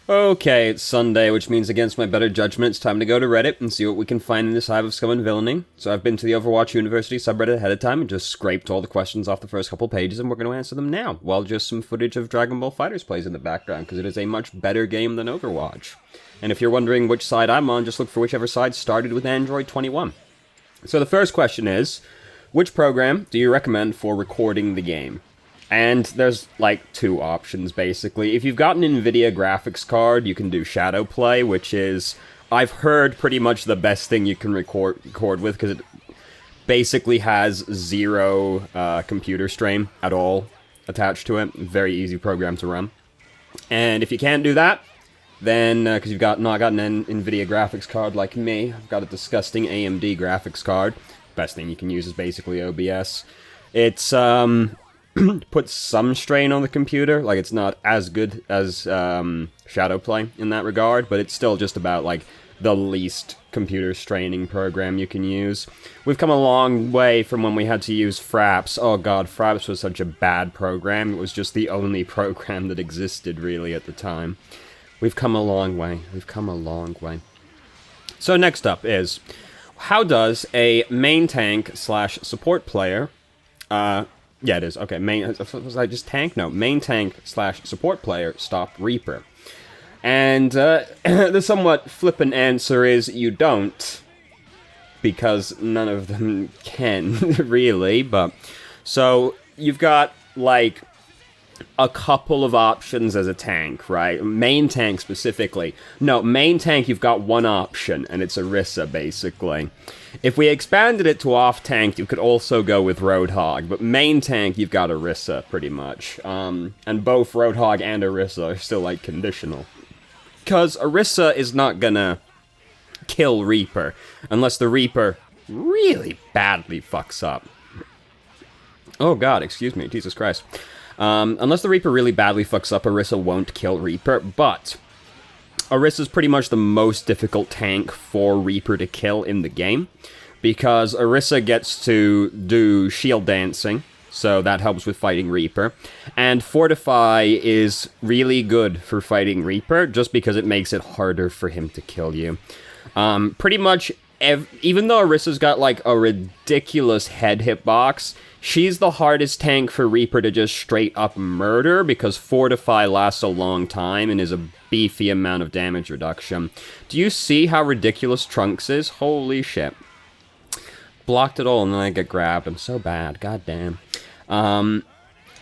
Okay, it's Sunday, which means against my better judgment, it's time to go to Reddit and see what we can find in this hive of scum and villainy. So I've been to the Overwatch University subreddit ahead of time and just scraped all the questions off the first couple pages, and we're going to answer them now, while just some footage of Dragon Ball FighterZ plays in the background, because it is a much better game than Overwatch. And if you're wondering which side I'm on, just look for whichever side started with Android 21. So the first question is, which program do you recommend for recording the game? And there's, like, two options, basically. If you've got an NVIDIA graphics card, you can do Shadow Play, which is, I've heard, pretty much the best thing you can record with, because it basically has zero computer strain at all attached to it. Very easy program to run. And if you can't do that, then, because you've not got an NVIDIA graphics card like me, I've got a disgusting AMD graphics card. Best thing you can use is basically OBS. It's, puts some strain on the computer, like it's not as good as Shadowplay in that regard, but it's still just about like the least computer straining program you can use. We've come a long way from when we had to use Fraps. Oh god, Fraps was such a bad program. It was just the only program that existed really at the time. We've come a long way. We've come a long way. So next up is, how does a main tank / support player, yeah, it is. Okay, was I just tank? No, main tank / support player stop Reaper. And the somewhat flippant answer is you don't, because none of them can, really, but... So, you've got, like, a couple of options as a tank, right? Main tank, specifically. No, main tank, you've got one option, and it's Orisa, basically. If we expanded it to off-tank, you could also go with Roadhog, but main tank, you've got Orisa, pretty much. And both Roadhog and Orisa are still, like, conditional. Because Orisa is not gonna kill Reaper, unless the Reaper really badly fucks up. Oh god, excuse me, Jesus Christ. Unless the Reaper really badly fucks up, Orisa won't kill Reaper, but Orisa's pretty much the most difficult tank for Reaper to kill in the game, because Orisa gets to do shield dancing, so that helps with fighting Reaper, and Fortify is really good for fighting Reaper, just because it makes it harder for him to kill you. Pretty much, even though Orisa's got, like, a ridiculous head hitbox, she's the hardest tank for Reaper to just straight up murder, because Fortify lasts a long time and is a beefy amount of damage reduction. Do you see how ridiculous Trunks is? Holy shit. Blocked it all and then I get grabbed. I'm so bad. God damn.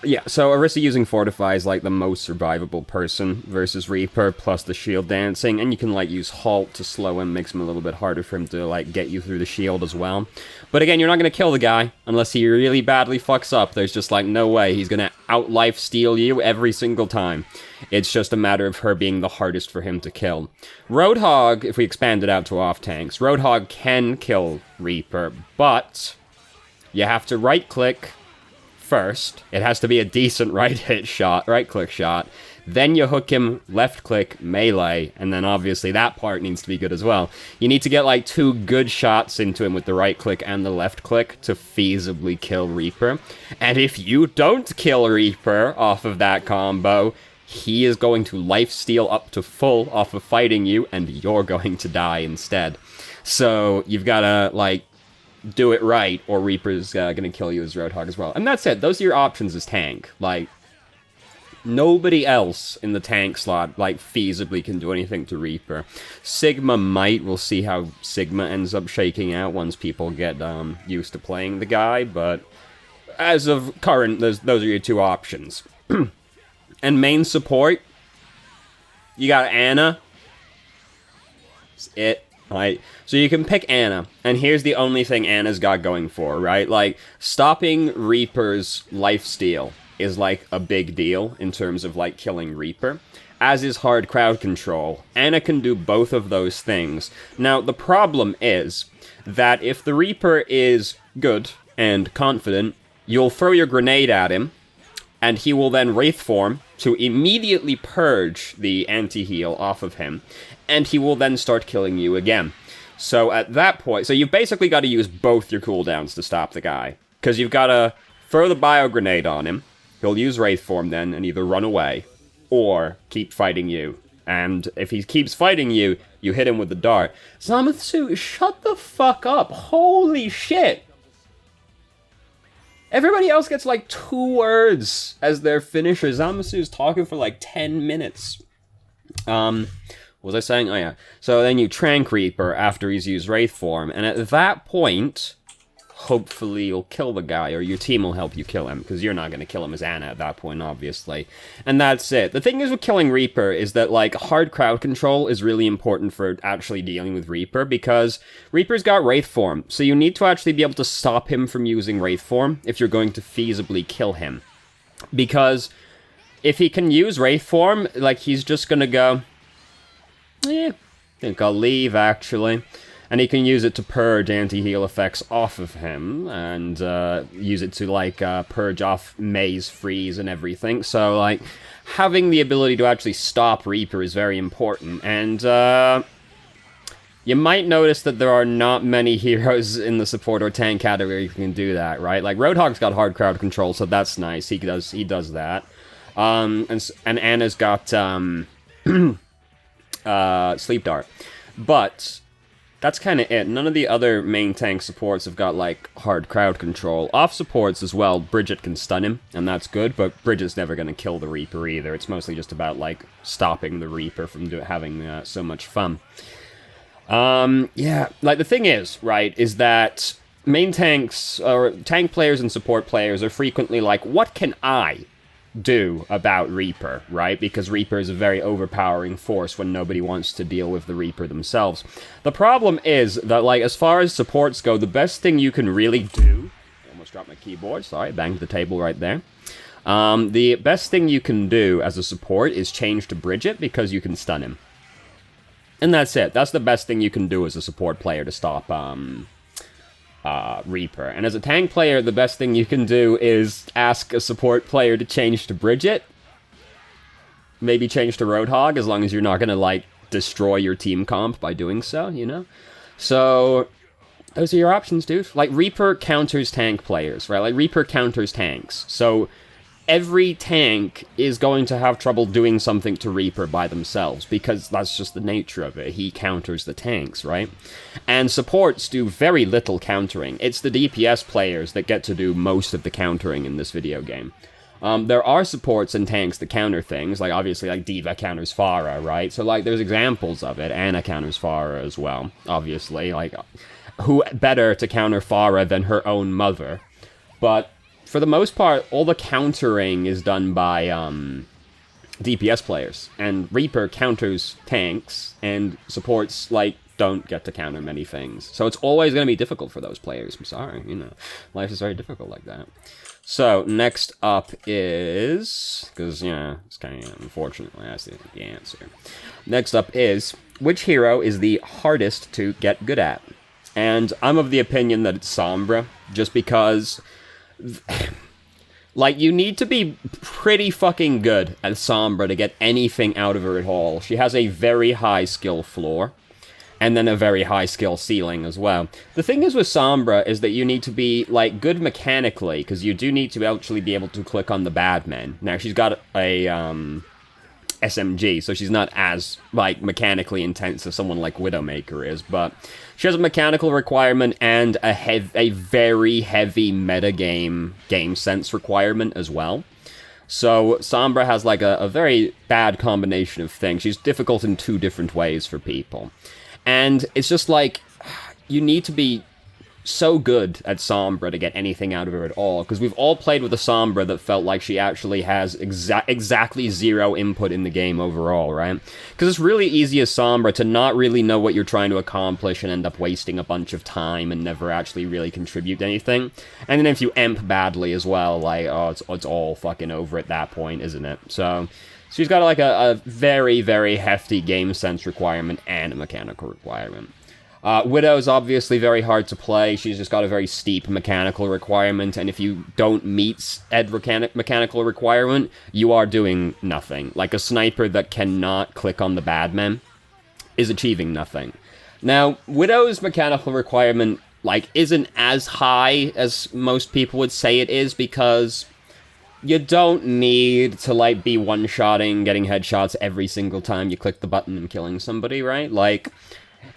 Yeah, so Orisa using Fortify is, like, the most survivable person versus Reaper, plus the shield dancing, and you can, like, use Halt to slow him, makes him a little bit harder for him to, like, get you through the shield as well. But again, you're not gonna kill the guy, unless he really badly fucks up. There's just, like, no way. He's gonna out-life-steal you every single time. It's just a matter of her being the hardest for him to kill. Roadhog, if we expand it out to off-tanks, Roadhog can kill Reaper, but you have to right-click first. It has to be a decent right-click shot. Then you hook him left-click melee, and then obviously that part needs to be good as well. You need to get, like, 2 good shots into him with the right-click and the left-click to feasibly kill Reaper. And if you don't kill Reaper off of that combo, he is going to lifesteal up to full off of fighting you, and you're going to die instead. So you've gotta, like, do it right, or Reaper's gonna kill you as Roadhog as well. And that's it. Those are your options as tank. Like, nobody else in the tank slot, like, feasibly can do anything to Reaper. Sigma might. We'll see how Sigma ends up shaking out once people get used to playing the guy, but as of current, those are your 2 options. And main support, you got Ana. That's it. Right, so you can pick Ana, and here's the only thing Ana's got going for, right? Like, stopping Reaper's lifesteal is, like, a big deal in terms of, like, killing Reaper, as is hard crowd control. Ana can do both of those things. Now, the problem is that if the Reaper is good and confident, you'll throw your grenade at him, and he will then Wraith form to immediately purge the anti-heal off of him, and he will then start killing you again. So at that point, so you've basically got to use both your cooldowns to stop the guy, because you've got to throw the bio grenade on him, he'll use Wraith form then, and either run away, or keep fighting you, And if he keeps fighting you, you hit him with the dart. Zamasu, shut the fuck up. Holy shit. Everybody else gets like 2 words as their finisher. Zamasu's talking for like 10 minutes. What was I saying? Oh yeah. So then you Trank Reaper after he's used Wraith form, and at that point, hopefully you'll kill the guy, or your team will help you kill him, because you're not going to kill him as Ana at that point, obviously. And that's it. The thing is with killing Reaper is that, like, hard crowd control is really important for actually dealing with Reaper, because Reaper's got Wraith form, so you need to actually be able to stop him from using Wraith form if you're going to feasibly kill him. Because if he can use Wraith form, like, he's just going to go, I think I'll leave, actually. And he can use it to purge anti-heal effects off of him, and use it to, like, purge off Maze Freeze and everything. So, like, having the ability to actually stop Reaper is very important. And you might notice that there are not many heroes in the support or tank category who can do that, right? Like, Roadhog's got hard crowd control, so that's nice. He does that. And Ana's got Sleep Dart. But that's kind of it. None of the other main tank supports have got, like, hard crowd control. Off supports as well, Bridget can stun him, and that's good, but Bridget's never going to kill the Reaper either. It's mostly just about, like, stopping the Reaper from having so much fun. Yeah, like, the thing is, right, is that main tanks, or tank players and support players are frequently like, what can I do about Reaper, right? Because Reaper is a very overpowering force when nobody wants to deal with the Reaper themselves. The problem is that, like, as far as supports go, the best thing you can really do... I almost dropped my keyboard, sorry, banged the table right there. The best thing you can do as a support is change to Bridget, because you can stun him. And that's it. That's the best thing you can do as a support player to stop Reaper. And as a tank player, the best thing you can do is ask a support player to change to Bridget. Maybe change to Roadhog, as long as you're not going to, like, destroy your team comp by doing so, you know? So, those are your options, dude. Like, Reaper counters tank players, right? Like, Reaper counters tanks. So, every tank is going to have trouble doing something to Reaper by themselves, because that's just the nature of it. He counters the tanks, right? And supports do very little countering. It's the DPS players that get to do most of the countering in this video game. There are supports and tanks that counter things, like, obviously, like, D.Va counters Pharah, right? So, like, there's examples of it. Ana counters Pharah as well, obviously. Like, who better to counter Pharah than her own mother? But for the most part, all the countering is done by DPS players, and Reaper counters tanks, and supports, like, don't get to counter many things. So it's always going to be difficult for those players. I'm sorry, you know, life is very difficult like that. So, next up is, because, yeah, it's kind of, unfortunately, that's the answer. Next up is, which hero is the hardest to get good at? And I'm of the opinion that it's Sombra, just because... like, you need to be pretty fucking good at Sombra to get anything out of her at all. She has a very high skill floor, and then a very high skill ceiling as well. The thing is with Sombra is that you need to be, like, good mechanically, because you do need to actually be able to click on the bad men. Now, she's got a SMG, so she's not as, like, mechanically intense as someone like Widowmaker is, but she has a mechanical requirement and a very heavy metagame game sense requirement as well. So Sombra has, like, a very bad combination of things. She's difficult in 2 different ways for people. And it's just like, you need to be so good at Sombra to get anything out of her at all, because we've all played with a Sombra that felt like she actually has exactly 0 input in the game overall, right? Because it's really easy as Sombra to not really know what you're trying to accomplish and end up wasting a bunch of time and never actually really contribute anything. And then if you emp badly as well, like, oh, it's all fucking over at that point, isn't it? So she's got, like, a very, very hefty game sense requirement and a mechanical requirement. Widow's obviously very hard to play. She's just got a very steep mechanical requirement, and if you don't meet said mechanical requirement, you are doing nothing. Like, a sniper that cannot click on the bad men is achieving nothing. Now, Widow's mechanical requirement, like, isn't as high as most people would say it is, because you don't need to, like, be one-shotting, getting headshots every single time you click the button and killing somebody, right? Like,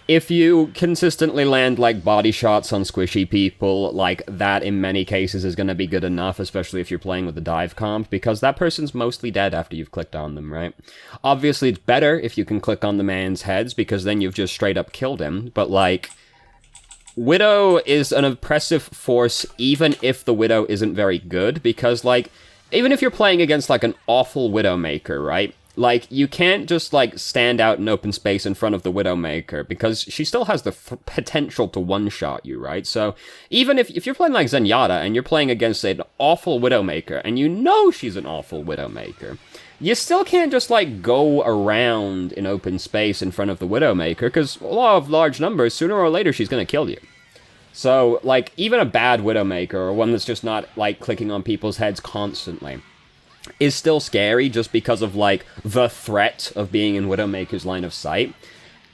if you consistently land, like, body shots on squishy people, like, that in many cases is going to be good enough, especially if you're playing with the dive comp, because that person's mostly dead after you've clicked on them, right? Obviously, it's better if you can click on the man's heads, because then you've just straight up killed him, but, like, Widow is an oppressive force even if the Widow isn't very good, because, like, even if you're playing against, like, an awful Widowmaker, right? Like, you can't just, like, stand out in open space in front of the Widowmaker, because she still has the potential to one-shot you, right? So, even if you're playing like Zenyatta, and you're playing against an awful Widowmaker, and you know she's an awful Widowmaker, you still can't just, like, go around in open space in front of the Widowmaker, because law of large numbers, sooner or later she's gonna kill you. So, like, even a bad Widowmaker, or one that's just not, like, clicking on people's heads constantly, is still scary just because of, like, the threat of being in Widowmaker's line of sight.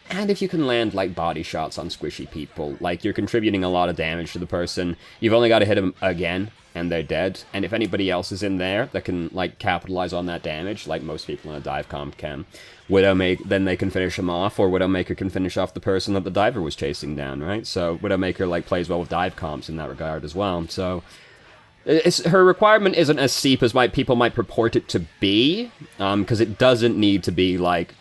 And if you can land, like, body shots on squishy people, like, you're contributing a lot of damage to the person. You've only got to hit them again, and they're dead. And if anybody else is in there that can, like, capitalize on that damage, like most people in a dive comp can, then they can finish him off, or Widowmaker can finish off the person that the diver was chasing down, right? So Widowmaker, like, plays well with dive comps in that regard as well. So her requirement isn't as steep as people might purport it to be, because it doesn't need to be, like,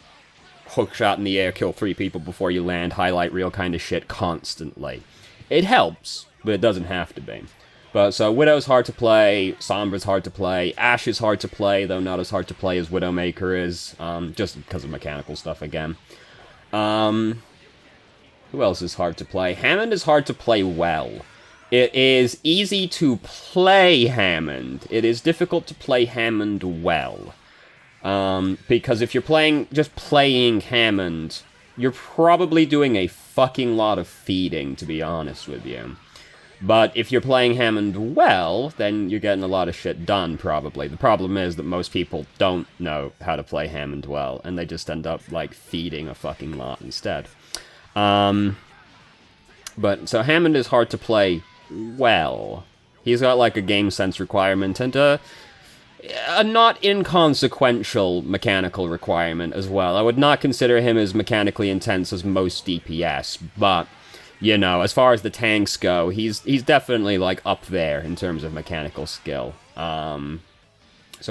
hook shot in the air, kill 3 people before you land, highlight reel kind of shit constantly. It helps, but it doesn't have to be. But, so, Widow's hard to play, Sombra's hard to play, Ashe is hard to play, though not as hard to play as Widowmaker is, just because of mechanical stuff again. Who else is hard to play? Hammond is hard to play well. It is easy to play Hammond. It is difficult to play Hammond well. Because if you're just playing Hammond, you're probably doing a fucking lot of feeding, to be honest with you. But if you're playing Hammond well, then you're getting a lot of shit done, probably. The problem is that most people don't know how to play Hammond well, and they just end up, like, feeding a fucking lot instead. So Hammond is hard to play well. He's got, like, a game sense requirement, and a not inconsequential mechanical requirement as well. I would not consider him as mechanically intense as most DPS, but, you know, as far as the tanks go, he's definitely, like, up there in terms of mechanical skill. So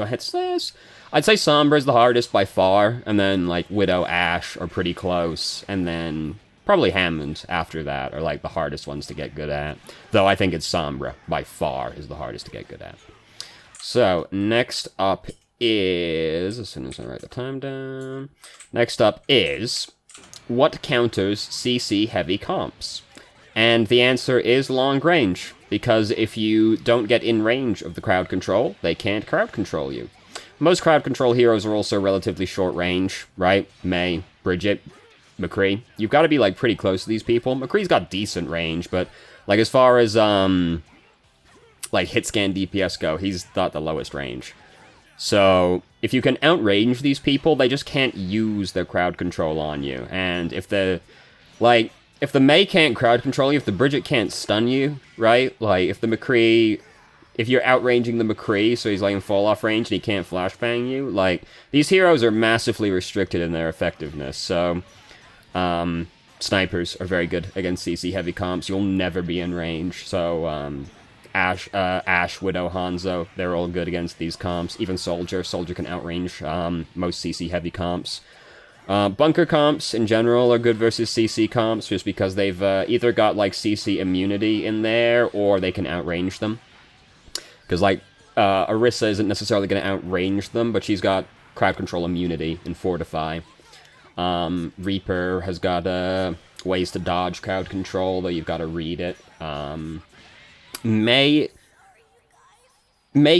I'd say Sombra's the hardest by far, and then, like, Widow, Ashe are pretty close, and then probably Hammond after that are, like, the hardest ones to get good at. Though I think it's Sombra, by far, is the hardest to get good at. So, next up is... as soon as I write the time down... Next up is... what counters CC heavy comps? And the answer is long range, because if you don't get in range of the crowd control, they can't crowd control you. Most crowd control heroes are also relatively short range, right? Mei, Bridget, McCree. You've got to be, like, pretty close to these people. McCree's got decent range, but, like, as far as, like, hit scan DPS go, he's not the lowest range. So, if you can outrange these people, they just can't use their crowd control on you. And if the Mei can't crowd control you, if the Bridget can't stun you, right? Like, if you're outranging the McCree, so he's, like, in fall-off range and he can't flashbang you, like, these heroes are massively restricted in their effectiveness. So, snipers are very good against CC heavy comps. You'll never be in range. So, Ashe, Widow, Hanzo, they're all good against these comps. Even Soldier can outrange most CC heavy comps. Bunker comps, in general, are good versus CC comps, just because they've either got, like, CC immunity in there, or they can outrange them. Because, like, Orisa isn't necessarily going to outrange them, but she's got crowd control immunity in Fortify. Reaper has got ways to dodge crowd control, though you've got to read it. Mei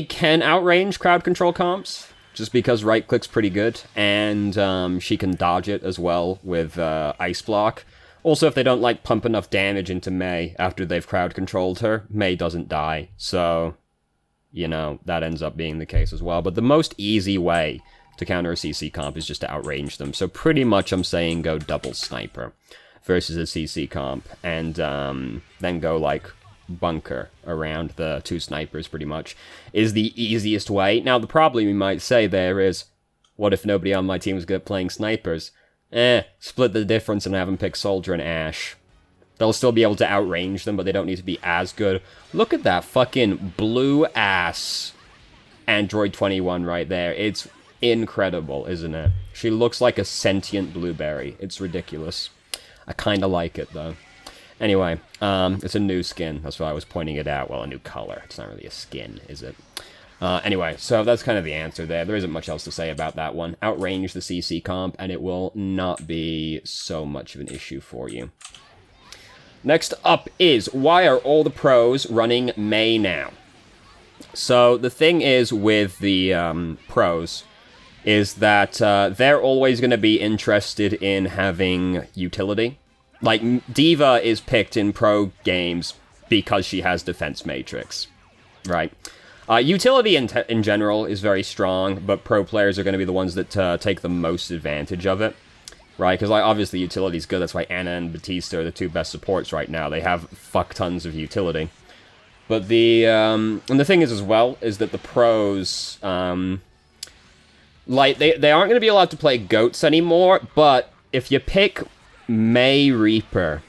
can outrange crowd control comps, just because right-click's pretty good, and she can dodge it as well with Ice Block. Also, if they don't, like, pump enough damage into Mei after they've crowd controlled her, Mei doesn't die, so, you know, that ends up being the case as well. But the most easy way to counter a CC comp is just to outrange them, so pretty much I'm saying go double sniper versus a CC comp, and then go, like, bunker around the two snipers, pretty much, is the easiest way. Now, the problem you might say there is, what if nobody on my team is good at playing snipers? Split the difference and have them pick Soldier and Ashe. They'll still be able to outrange them, but they don't need to be as good. Look at that fucking blue-ass Android 21 right there. It's incredible, isn't it? She looks like a sentient blueberry. It's ridiculous. I kind of like it, though. Anyway, it's a new skin. That's why I was pointing it out. Well, a new color. It's not really a skin, is it? Anyway, so that's kind of the answer there. There isn't much else to say about that one. Outrange the CC comp, and it will not be so much of an issue for you. Next up is, why are all the pros running Mei now? So, the thing is with the pros, is that they're always going to be interested in having utility. Like, D.Va is picked in pro games because she has Defense Matrix, right? Utility in general is very strong, but pro players are going to be the ones that take the most advantage of it, right? Because, like, obviously utility is good. That's why Ana and Batista are the two best supports right now. They have fuck tons of utility. But and the thing is as well, is that the pros, like, they aren't going to be allowed to play GOATs anymore, but if you pick Mei Reaper,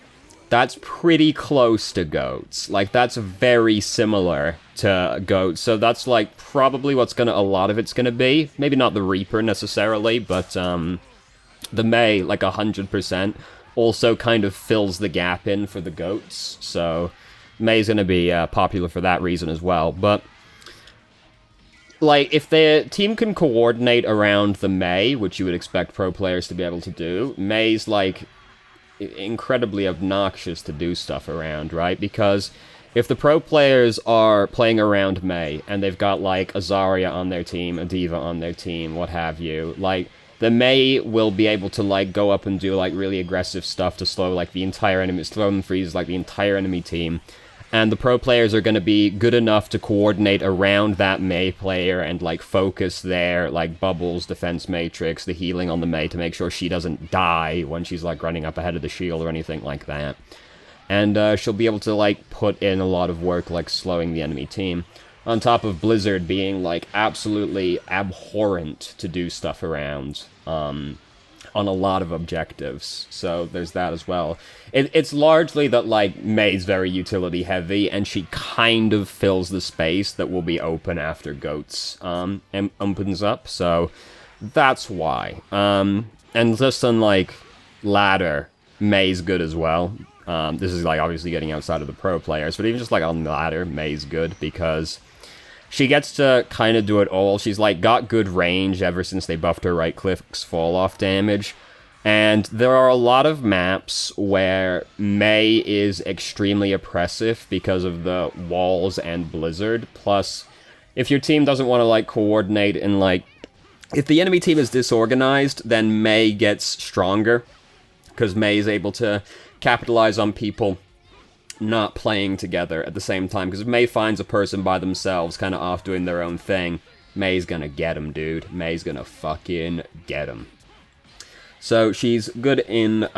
that's pretty close to GOATs. Like, that's very similar to GOATs, so that's, like, probably what's a lot of it's gonna be. Maybe not the Reaper, necessarily, but, the Mei, like, 100%, also kind of fills the gap in for the GOATs, so Mei's gonna be, popular for that reason as well, but like, if the team can coordinate around the Mei, which you would expect pro players to be able to do, Mei's, like, incredibly obnoxious to do stuff around, right? Because if the pro players are playing around Mei, and they've got, like, a Zarya on their team, a D.Va on their team, what have you, like, the Mei will be able to, like, go up and do, like, really aggressive stuff to slow, like, the entire enemy, slow and freeze, like, the entire enemy team. And the pro players are going to be good enough to coordinate around that Mei player and, like, focus their, like, bubbles, defense matrix, the healing on the Mei to make sure she doesn't die when she's, like, running up ahead of the shield or anything like that. And she'll be able to, like, put in a lot of work, like, slowing the enemy team. On top of Blizzard being, like, absolutely abhorrent to do stuff around, on a lot of objectives, so there's that as well. It's largely that, like, Mei's very utility heavy, and she kind of fills the space that will be open after GOATs opens up, so that's why. And just on, like, ladder, Mei's good as well. This is, like, obviously getting outside of the pro players, but even just, like, on ladder, Mei's good, because she gets to kind of do it all. She's, like, got good range ever since they buffed her right-click's fall-off damage. And there are a lot of maps where Mei is extremely oppressive because of the walls and Blizzard. Plus, if your team doesn't want to, like, coordinate and, like, if the enemy team is disorganized, then Mei gets stronger, because Mei is able to capitalize on people not playing together at the same time, because if Mei finds a person by themselves, kind of off doing their own thing, Mei's gonna get him, dude. Mei's gonna fucking get him. So she's good in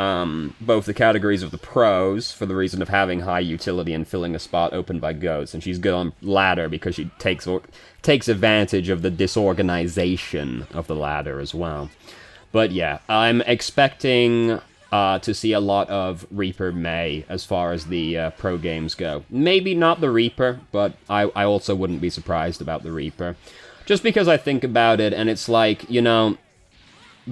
both the categories of the pros, for the reason of having high utility and filling a spot open by GOATs, and she's good on ladder because she takes advantage of the disorganization of the ladder as well. But yeah, I'm expecting to see a lot of Reaper Mei as far as the pro games go. Maybe not the Reaper, but I also wouldn't be surprised about the Reaper. Just because I think about it, and it's like, you know,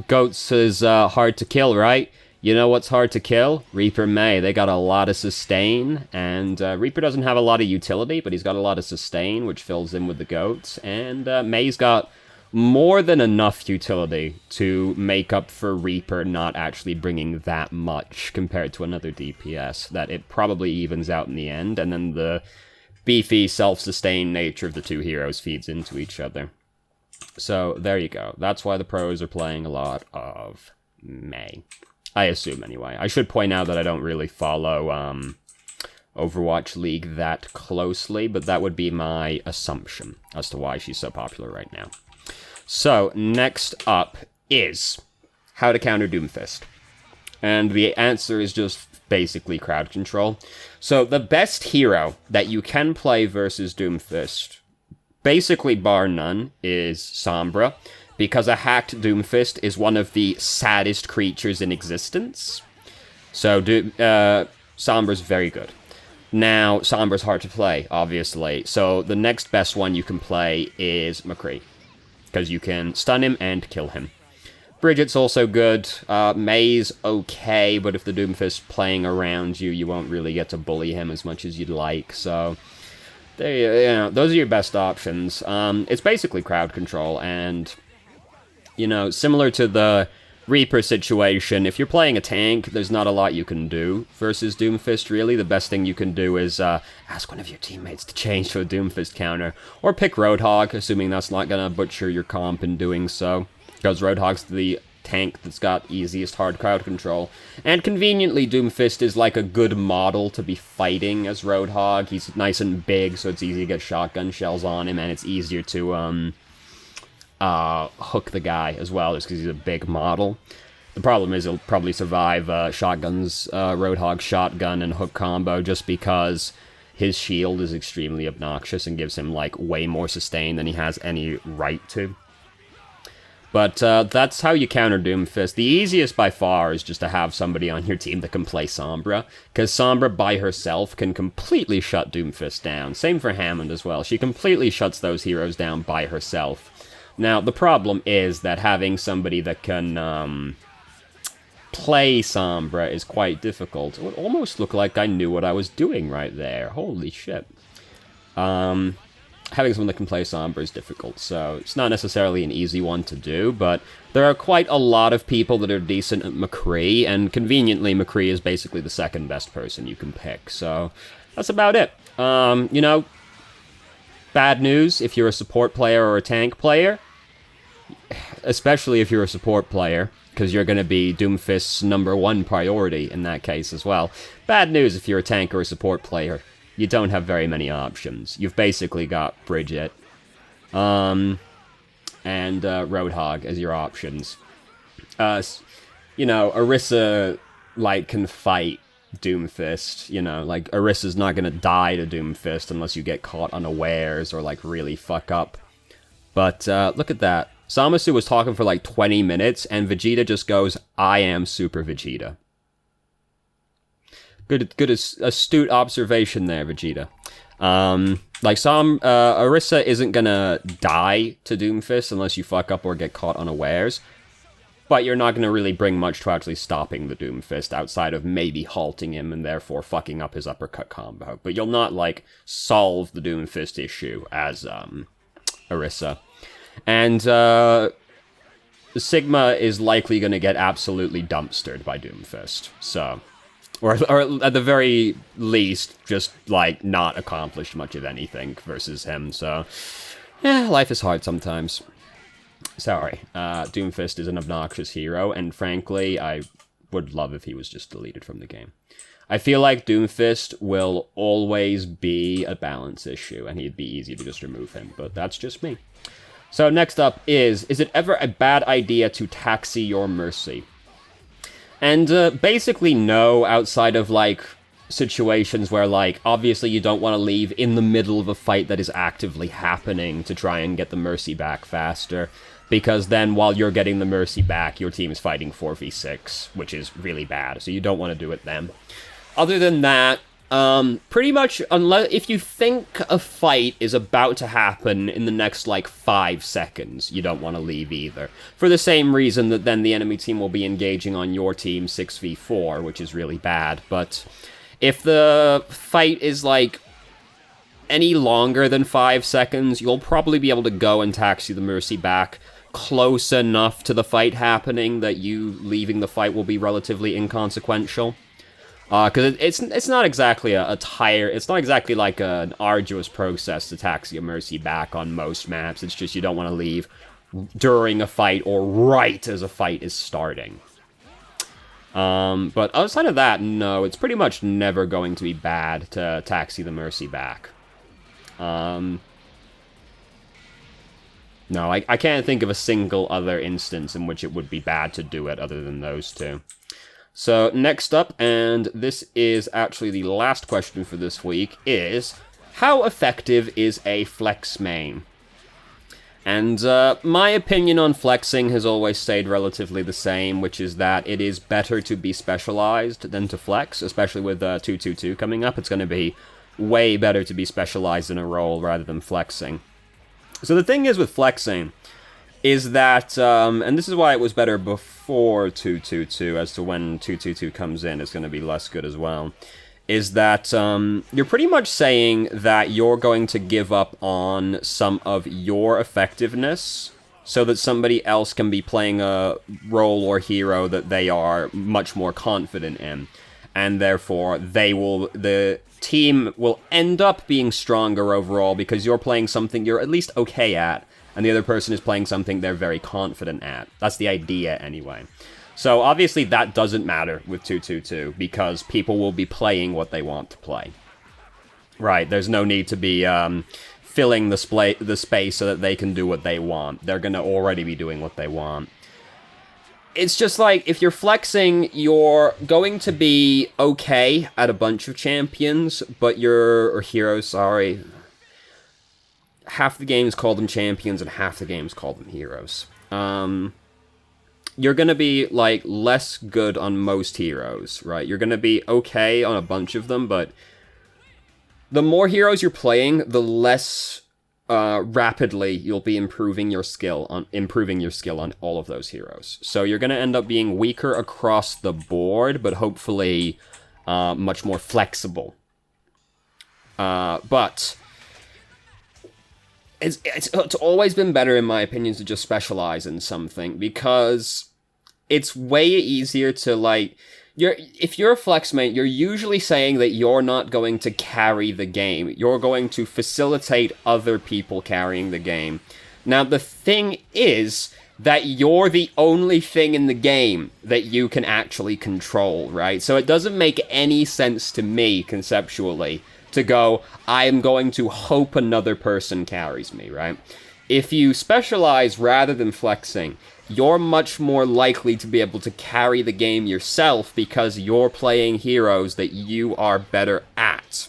GOATs is hard to kill, right? You know what's hard to kill? Reaper Mei. They got a lot of sustain, and Reaper doesn't have a lot of utility, but he's got a lot of sustain, which fills in with the GOATs, and Mei's got more than enough utility to make up for Reaper not actually bringing that much compared to another DPS, that it probably evens out in the end, and then the beefy, self-sustained nature of the two heroes feeds into each other. So, there you go. That's why the pros are playing a lot of Mei. I assume, anyway. I should point out that I don't really follow Overwatch League that closely, but that would be my assumption as to why she's so popular right now. So, next up is how to counter Doomfist. And the answer is just basically crowd control. So the best hero that you can play versus Doomfist, basically bar none, is Sombra, because a hacked Doomfist is one of the saddest creatures in existence. So Sombra's very good. Now, Sombra's hard to play, obviously, so the next best one you can play is McCree, because you can stun him and kill him. Bridget's also good. May's okay, but if the Doomfist's playing around you, you won't really get to bully him as much as you'd like, so those are your best options. It's basically crowd control, and, similar to the Reaper situation, if you're playing a tank, there's not a lot you can do versus Doomfist, really. The best thing you can do is ask one of your teammates to change to a Doomfist counter, or pick Roadhog, assuming that's not going to butcher your comp in doing so, because Roadhog's the tank that's got easiest hard crowd control. And conveniently, Doomfist is like a good model to be fighting as Roadhog. He's nice and big, so it's easy to get shotgun shells on him, and it's easier to hook the guy as well, just because he's a big model. The problem is he'll probably survive Roadhog shotgun and hook combo, just because his shield is extremely obnoxious and gives him, way more sustain than he has any right to. But that's how you counter Doomfist. The easiest by far is just to have somebody on your team that can play Sombra, because Sombra by herself can completely shut Doomfist down. Same for Hammond as well. She completely shuts those heroes down by herself. Now, the problem is that having somebody that can play Sombra is quite difficult. It would almost look like I knew what I was doing right there. Holy shit. Having someone that can play Sombra is difficult, so it's not necessarily an easy one to do, but there are quite a lot of people that are decent at McCree, and conveniently, McCree is basically the second best person you can pick, so that's about it. Bad news if you're a support player or a tank player, especially if you're a support player, because you're going to be Doomfist's #1 priority in that case as well. Bad news if you're a tank or a support player. You don't have very many options. You've basically got Bridget and Roadhog as your options. Orisa, can fight Doomfist, Orisa's not gonna die to Doomfist unless you get caught unawares or, really fuck up. But, look at that. Zamasu was talking for, 20 minutes, and Vegeta just goes, I am Super Vegeta. Good, astute observation there, Vegeta. Orisa isn't gonna die to Doomfist unless you fuck up or get caught unawares, but you're not gonna really bring much to actually stopping the Doomfist outside of maybe halting him and therefore fucking up his uppercut combo. But you'll not, solve the Doomfist issue as, Orisa. And, Sigma is likely gonna get absolutely dumpstered by Doomfist, so... Or at the very least, just, not accomplish much of anything versus him, so... life is hard sometimes. Sorry, Doomfist is an obnoxious hero, and frankly, I would love if he was just deleted from the game. I feel like Doomfist will always be a balance issue, and he'd be easy to just remove him, but that's just me. So next up is it ever a bad idea to taxi your Mercy? And basically no, outside of, situations where, obviously you don't want to leave in the middle of a fight that is actively happening to try and get the Mercy back faster, because then while you're getting the Mercy back, your team is fighting 4v6, which is really bad, so you don't want to do it then. Other than that, pretty much, unless if you think a fight is about to happen in the next, 5 seconds, you don't want to leave either. For the same reason that then the enemy team will be engaging on your team 6v4, which is really bad. But if the fight is, any longer than 5 seconds, you'll probably be able to go and taxi the Mercy back close enough to the fight happening that you leaving the fight will be relatively inconsequential. Because it's not exactly it's not exactly an arduous process to taxi a Mercy back on most maps. It's just you don't want to leave during a fight or right as a fight is starting. But outside of that, no, it's pretty much never going to be bad to taxi the Mercy back. No, I can't think of a single other instance in which it would be bad to do it other than those two. So next up, and this is actually the last question for this week, is how effective is a flex main? And my opinion on flexing has always stayed relatively the same, which is that it is better to be specialized than to flex, especially with 222 coming up. It's going to be way better to be specialized in a role rather than flexing. So the thing is with flexing is that, and this is why it was better before 222, as to when 222 comes in, it's going to be less good as well, is that you're pretty much saying that you're going to give up on some of your effectiveness so that somebody else can be playing a role or hero that they are much more confident in. And therefore, the team will end up being stronger overall because you're playing something you're at least okay at, and the other person is playing something they're very confident at. That's the idea, anyway. So, obviously, that doesn't matter with 222, because people will be playing what they want to play. Right, there's no need to be filling the space so that they can do what they want. They're going to already be doing what they want. It's just like, if you're flexing, you're going to be okay at a bunch of champions, but or heroes, sorry. Half the games call them champions, and half the games call them heroes. You're going to be, like, less good on most heroes, right? You're going to be okay on a bunch of them, but the more heroes you're playing, the less rapidly you'll be improving your skill on all of those heroes. So you're going to end up being weaker across the board, but hopefully much more flexible. But it's always been better, in my opinion, to just specialize in something, because it's way easier to, like, if you're a flex mate, you're usually saying that you're not going to carry the game. You're going to facilitate other people carrying the game. Now, the thing is that you're the only thing in the game that you can actually control, right? So it doesn't make any sense to me, conceptually, to go, I am going to hope another person carries me, right? If you specialize rather than flexing, you're much more likely to be able to carry the game yourself because you're playing heroes that you are better at,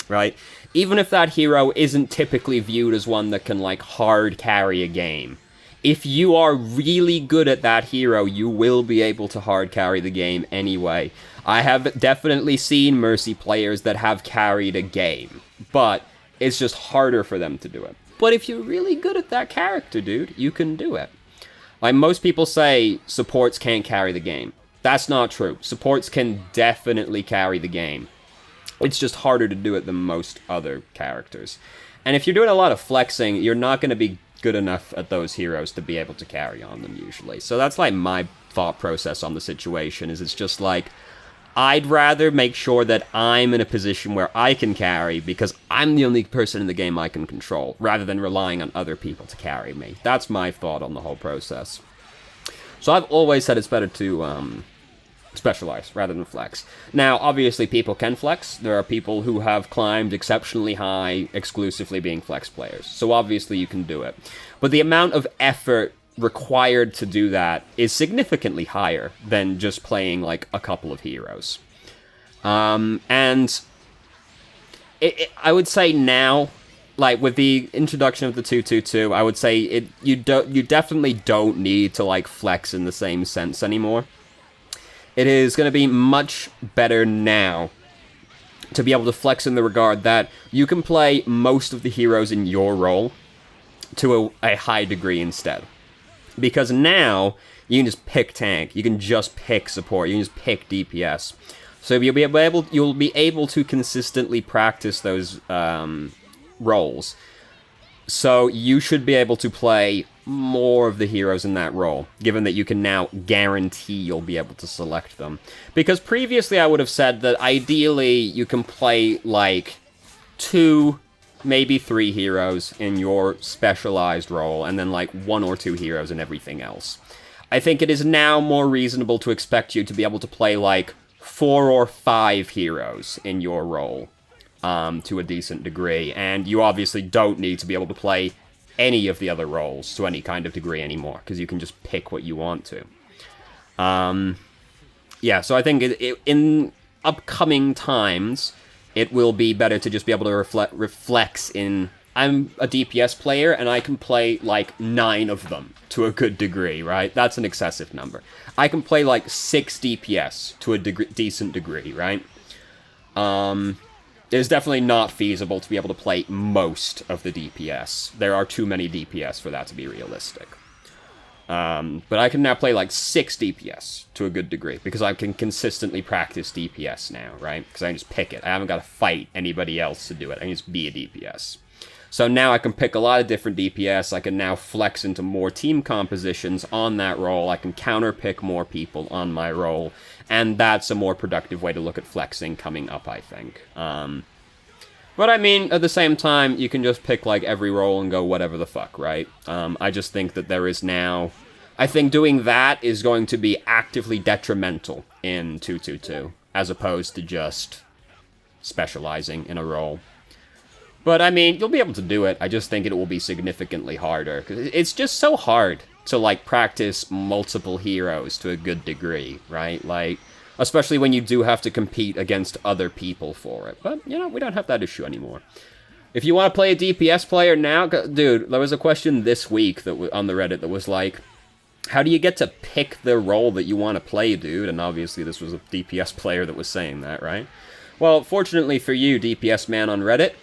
right? Even if that hero isn't typically viewed as one that can, like, hard carry a game. If you are really good at that hero, you will be able to hard carry the game anyway. I have definitely seen Mercy players that have carried a game, but it's just harder for them to do it. But if you're really good at that character, dude, you can do it. Like, most people say supports can't carry the game. That's not true. Supports can definitely carry the game. It's just harder to do it than most other characters. And if you're doing a lot of flexing, you're not going to be good enough at those heroes to be able to carry on them usually. So that's, like, my thought process on the situation, is it's just like, I'd rather make sure that I'm in a position where I can carry, because I'm the only person in the game I can control, rather than relying on other people to carry me. That's my thought on the whole process. So I've always said it's better to specialize rather than flex. Now, obviously, people can flex. There are people who have climbed exceptionally high exclusively being flex players. So obviously you can do it. But the amount of effort required to do that is significantly higher than just playing, like, a couple of heroes. And I would say now, like, with the introduction of the 222, I would say you definitely don't need to, like, flex in the same sense anymore. It is going to be much better now to be able to flex in the regard that you can play most of the heroes in your role to a high degree instead. Because now, you can just pick tank, you can just pick support, you can just pick DPS. So you'll be able to consistently practice those roles. So you should be able to play more of the heroes in that role, given that you can now guarantee you'll be able to select them. Because previously I would have said that ideally you can play, like, 2, maybe 3 heroes in your specialized role, and then, like, 1 or 2 heroes in everything else. I think it is now more reasonable to expect you to be able to play, like, 4 or 5 heroes in your role, to a decent degree, and you obviously don't need to be able to play any of the other roles to any kind of degree anymore, because you can just pick what you want to. Yeah, so I think in upcoming times, it will be better to just be able to reflex in... I'm a DPS player, and I can play, like, 9 of them to a good degree, right? That's an excessive number. I can play, like, 6 DPS to a decent degree, right? It's definitely not feasible to be able to play most of the DPS. There are too many DPS for that to be realistic. But I can now play, like, 6 DPS to a good degree, because I can consistently practice DPS now, right? Because I can just pick it. I haven't got to fight anybody else to do it. I can just be a DPS. So now I can pick a lot of different DPS. I can now flex into more team compositions on that role. I can counter-pick more people on my role. And that's a more productive way to look at flexing coming up, I think. But I mean, at the same time, you can just pick, like, every role and go whatever the fuck, right? I just think that there is now... I think doing that is going to be actively detrimental in 2.2.2, as opposed to just specializing in a role. But, I mean, you'll be able to do it. I just think it will be significantly harder. 'Cause it's just so hard to, like, practice multiple heroes to a good degree, right? Like, especially when you do have to compete against other people for it. But, you know, we don't have that issue anymore. If you want to play a DPS player now... Dude, there was a question this week that on the Reddit that was like, how do you get to pick the role that you want to play, dude? And obviously this was a DPS player that was saying that, right? Well, fortunately for you, DPS man on Reddit...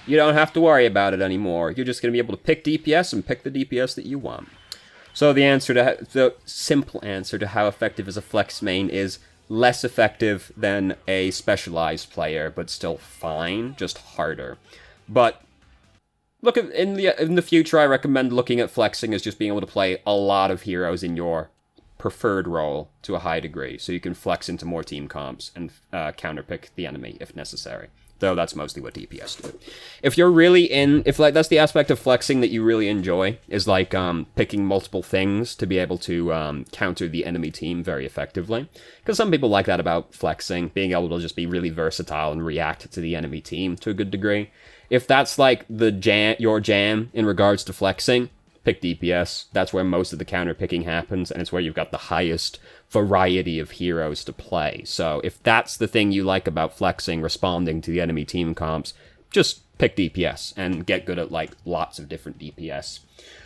You don't have to worry about it anymore. You're just going to be able to pick DPS and pick the DPS that you want. So the simple answer to how effective is a flex main is less effective than a specialized player, but still fine, just harder. But look at in the future, I recommend looking at flexing as just being able to play a lot of heroes in your preferred role to a high degree, so you can flex into more team comps and counterpick the enemy if necessary. Though that's mostly what DPS do. If you're really like that's the aspect of flexing that you really enjoy, is like picking multiple things to be able to counter the enemy team very effectively. Because some people like that about flexing, being able to just be really versatile and react to the enemy team to a good degree. If that's like your jam in regards to flexing, pick DPS. That's where most of the counter picking happens, and it's where you've got the highest variety of heroes to play. So if that's the thing you like about flexing, responding to the enemy team comps, just pick DPS and get good at like lots of different DPS.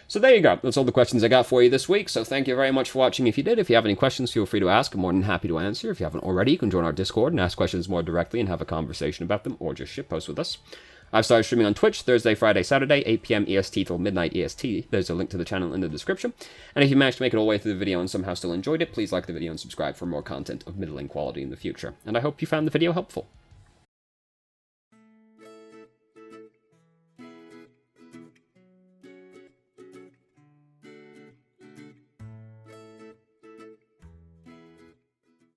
So there you go. That's all the questions I got for you this week. So thank you very much for watching. If you did, if you have any questions, feel free to ask. I'm more than happy to answer. If you haven't already, you can join our Discord and ask questions more directly and have a conversation about them, or just shitpost with us. I've started streaming on Twitch Thursday, Friday, Saturday, 8 p.m. EST till midnight EST. There's a link to the channel in the description. And if you managed to make it all the way through the video and somehow still enjoyed it, please like the video and subscribe for more content of middling quality in the future. And I hope you found the video helpful.